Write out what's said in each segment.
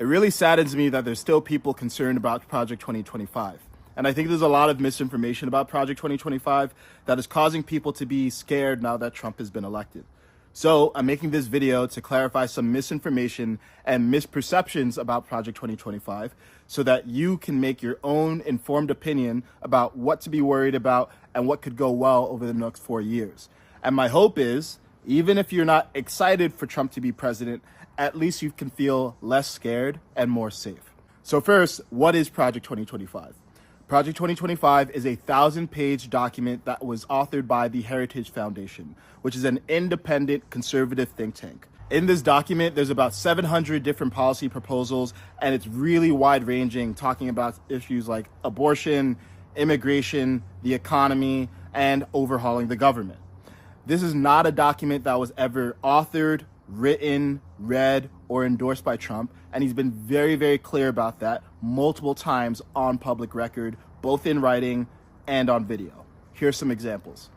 It really saddens me that there's still people concerned about Project 2025. And I think there's a lot of misinformation about Project 2025 that is causing people to be scared now that Trump has been elected. So I'm making this video to clarify some misinformation and misperceptions about Project 2025 so that you can make your own informed opinion about what to be worried about and what could go well over the next 4 years. And my hope is, even if you're not excited for Trump to be president, at least you can feel less scared and more safe. So first, what is Project 2025? Project 2025 is a 1,000-page document that was authored by the Heritage Foundation, which is an independent conservative think tank. In this document, there's about 700 different policy proposals, and it's really wide-ranging, talking about issues like abortion, immigration, the economy, and overhauling the government. This is not a document that was ever authored, written, read, or endorsed by Trump, and he's been very, very clear about that multiple times on public record, both in writing and on video. Here's some examples.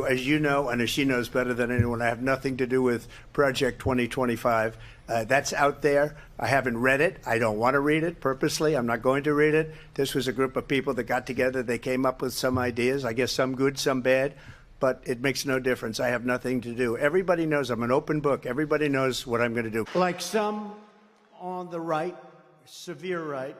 As you know, and as she knows better than anyone, I have nothing to do with Project 2025. That's out there. I haven't read it. I don't want to read it purposely. I'm not going to read it. This was a group of people that got together. They came up with some ideas, I guess some good, some bad, but it makes no difference. I have nothing to do. Everybody knows I'm an open book. Everybody knows what I'm going to do. Like some on the right, severe right,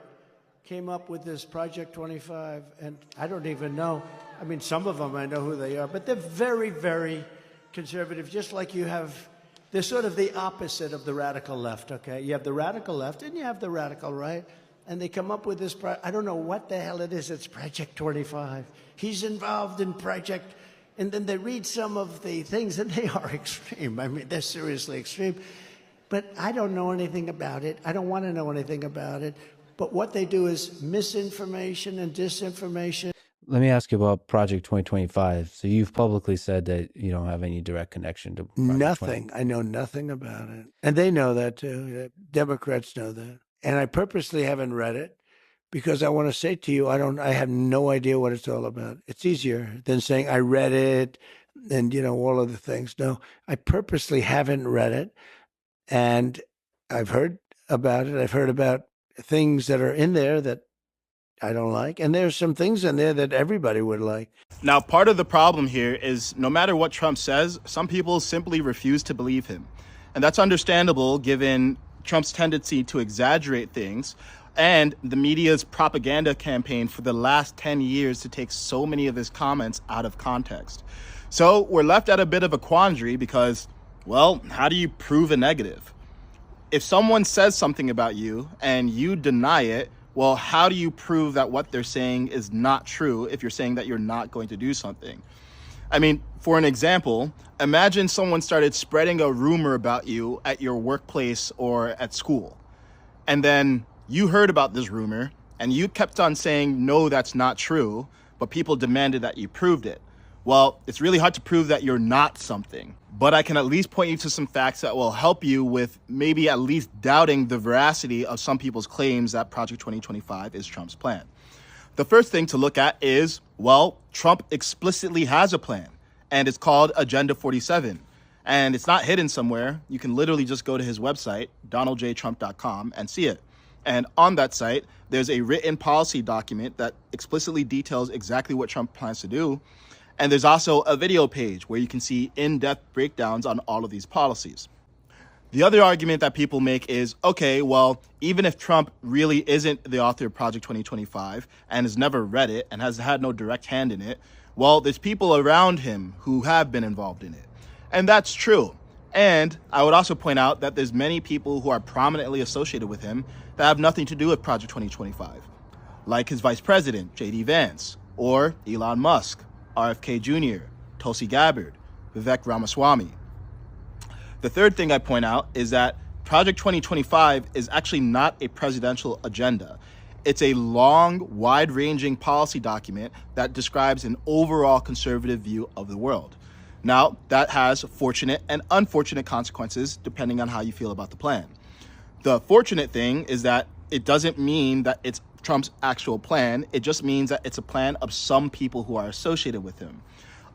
came up with this Project 25, and I don't even know. I mean, some of them I know who they are, but they're very, very conservative, just like you have. They're sort of the opposite of the radical left, okay? You have the radical left and you have the radical right, and they come up with this, I don't know what the hell it is, it's Project 25. He's involved in Project, and then they read some of the things, and they are extreme. I mean, they're seriously extreme. But I don't know anything about it. I don't want to know anything about it. But what they do is misinformation and disinformation. Let me ask you about Project 2025. So you've publicly said that you don't have any direct connection to Project Nothing. I know nothing about it. And they know that too. Democrats know that. And I purposely haven't read it because I want to say to you, I have no idea what it's all about. It's easier than saying I read it and, all of the things. No, I purposely haven't read it. And I've heard about it. I've heard about things that are in there that I don't like. And there's some things in there that everybody would like. Now, part of the problem here is no matter what Trump says, some people simply refuse to believe him. And that's understandable given Trump's tendency to exaggerate things and the media's propaganda campaign for the last 10 years to take so many of his comments out of context. So we're left at a bit of a quandary because, well, how do you prove a negative? If someone says something about you and you deny it, well, how do you prove that what they're saying is not true if you're saying that you're not going to do something? I mean, for an example, imagine someone started spreading a rumor about you at your workplace or at school. And then you heard about this rumor and you kept on saying, no, that's not true, but people demanded that you proved it. Well, it's really hard to prove that you're not something, but I can at least point you to some facts that will help you with maybe at least doubting the veracity of some people's claims that Project 2025 is Trump's plan. The first thing to look at is, well, Trump explicitly has a plan, and it's called Agenda 47. And it's not hidden somewhere. You can literally just go to his website, donaldjtrump.com, and see it. And on that site, there's a written policy document that explicitly details exactly what Trump plans to do. And there's also a video page where you can see in-depth breakdowns on all of these policies. The other argument that people make is, okay, well, even if Trump really isn't the author of Project 2025 and has never read it and has had no direct hand in it, well, there's people around him who have been involved in it. And that's true. And I would also point out that there's many people who are prominently associated with him that have nothing to do with Project 2025, like his vice president, J.D. Vance, or Elon Musk, RFK Jr., Tulsi Gabbard, Vivek Ramaswamy. The third thing I point out is that Project 2025 is actually not a presidential agenda. It's a long, wide-ranging policy document that describes an overall conservative view of the world. Now, that has fortunate and unfortunate consequences depending on how you feel about the plan. The fortunate thing is that it doesn't mean that it's Trump's actual plan. It just means that it's a plan of some people who are associated with him.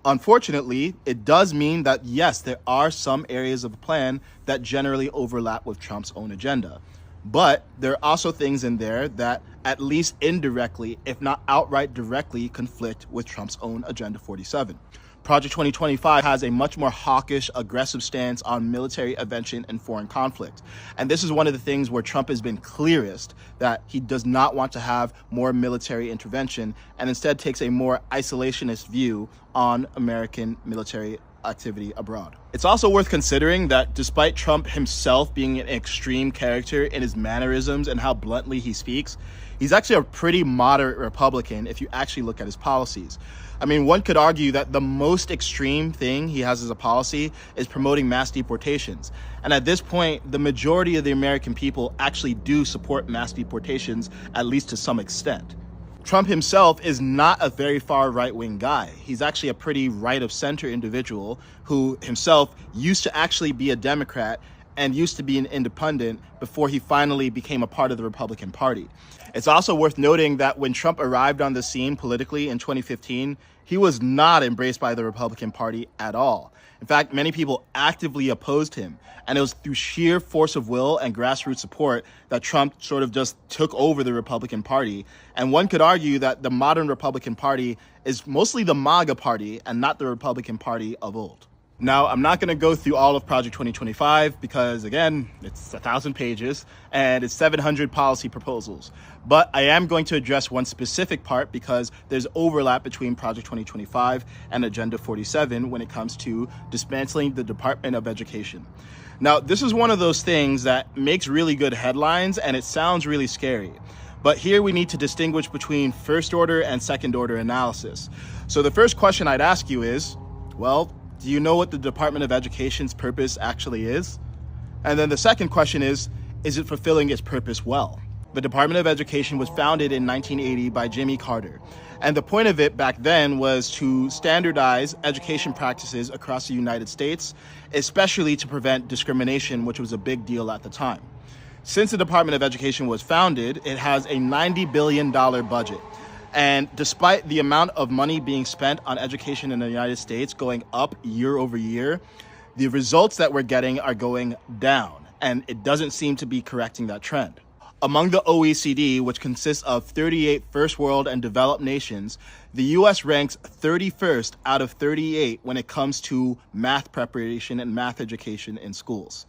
Unfortunately, it does mean that, yes, there are some areas of the plan that generally overlap with Trump's own agenda. But there are also things in there that at least indirectly, if not outright directly, conflict with Trump's own Agenda 47. Project 2025 has a much more hawkish, aggressive stance on military intervention and foreign conflict. And this is one of the things where Trump has been clearest that he does not want to have more military intervention and instead takes a more isolationist view on American military activity abroad. It's also worth considering that despite Trump himself being an extreme character in his mannerisms and how bluntly he speaks, he's actually a pretty moderate Republican if you actually look at his policies. I mean, one could argue that the most extreme thing he has as a policy is promoting mass deportations. And at this point, the majority of the American people actually do support mass deportations, at least to some extent. Trump himself is not a very far right-wing guy. He's actually a pretty right-of-center individual who himself used to actually be a Democrat and used to be an independent before he finally became a part of the Republican Party. It's also worth noting that when Trump arrived on the scene politically in 2015, he was not embraced by the Republican Party at all. In fact, many people actively opposed him, and it was through sheer force of will and grassroots support that Trump sort of just took over the Republican Party. And one could argue that the modern Republican Party is mostly the MAGA party and not the Republican Party of old. Now, I'm not going to go through all of Project 2025 because, again, it's 1,000 pages and it's 700 policy proposals. But I am going to address one specific part because there's overlap between Project 2025 and Agenda 47 when it comes to dismantling the Department of Education. Now, this is one of those things that makes really good headlines and it sounds really scary. But here we need to distinguish between first order and second order analysis. So the first question I'd ask you is, well, do you know what the Department of Education's purpose actually is? And then the second question is it fulfilling its purpose well? The Department of Education was founded in 1980 by Jimmy Carter. And the point of it back then was to standardize education practices across the United States, especially to prevent discrimination, which was a big deal at the time. Since the Department of Education was founded, it has a $90 billion budget. And despite the amount of money being spent on education in the United States going up year over year, the results that we're getting are going down, and it doesn't seem to be correcting that trend. Among the OECD, which consists of 38 first world and developed nations, the US ranks 31st out of 38 when it comes to math preparation and math education in schools.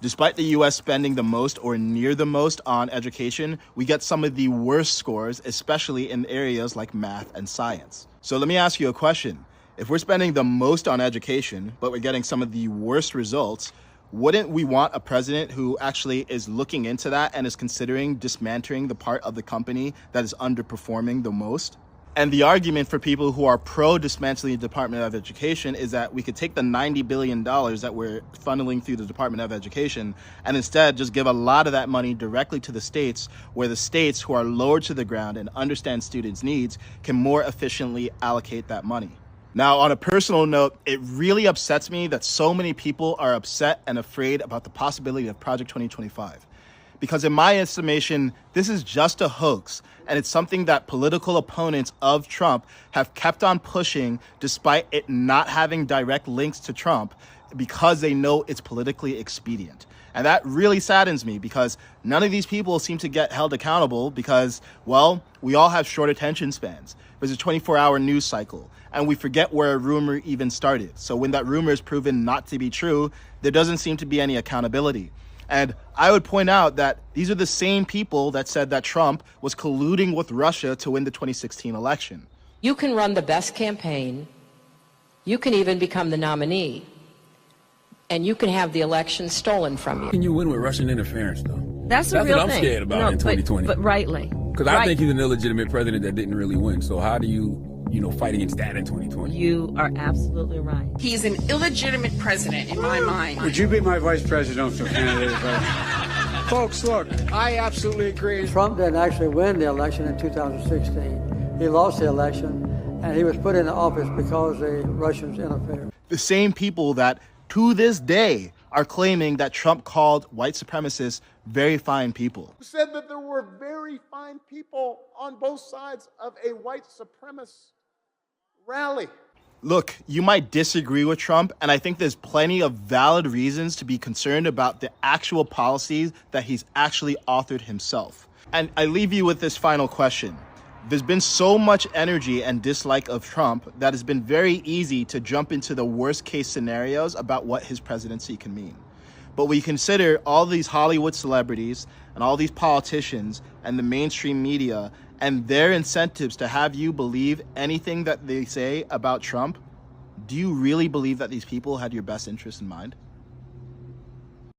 Despite the US spending the most or near the most on education, we get some of the worst scores, especially in areas like math and science. So let me ask you a question. If we're spending the most on education, but we're getting some of the worst results, wouldn't we want a president who actually is looking into that and is considering dismantling the part of the company that is underperforming the most? And the argument for people who are pro-dismantling the Department of Education is that we could take the $90 billion that we're funneling through the Department of Education and instead just give a lot of that money directly to the states, where the states who are lower to the ground and understand students' needs can more efficiently allocate that money. Now, on a personal note, it really upsets me that so many people are upset and afraid about the possibility of Project 2025. Because in my estimation, this is just a hoax, and it's something that political opponents of Trump have kept on pushing despite it not having direct links to Trump because they know it's politically expedient. And that really saddens me because none of these people seem to get held accountable because, well, we all have short attention spans. There's a 24-hour news cycle, and we forget where a rumor even started. So when that rumor is proven not to be true, there doesn't seem to be any accountability. And I would point out that these are the same people that said that Trump was colluding with Russia to win the 2016 election. You can run the best campaign, you can even become the nominee, and you can have the election stolen from you. Can you win with Russian interference, though? That's the real what I'm thing. scared about in 2020. But rightly. Because I think he's an illegitimate president that didn't really win. So how do you fight against that in 2020? You are absolutely right. He's an illegitimate president in my mind. Would you be my vice presidential candidate? Folks, look, I absolutely agree. Trump didn't actually win the election in 2016. He lost the election, and he was put into office because the Russians interfered. The same people that, to this day, are claiming that Trump called white supremacists very fine people. Who said that there were very fine people on both sides of a white supremacist rally. Look, you might disagree with Trump, and I think there's plenty of valid reasons to be concerned about the actual policies that he's actually authored himself. And I leave you with this final question. There's been so much energy and dislike of Trump that it's been very easy to jump into the worst case scenarios about what his presidency can mean. But we consider all these Hollywood celebrities and all these politicians and the mainstream media and their incentives to have you believe anything that they say about Trump. Do you really believe that these people had your best interest in mind?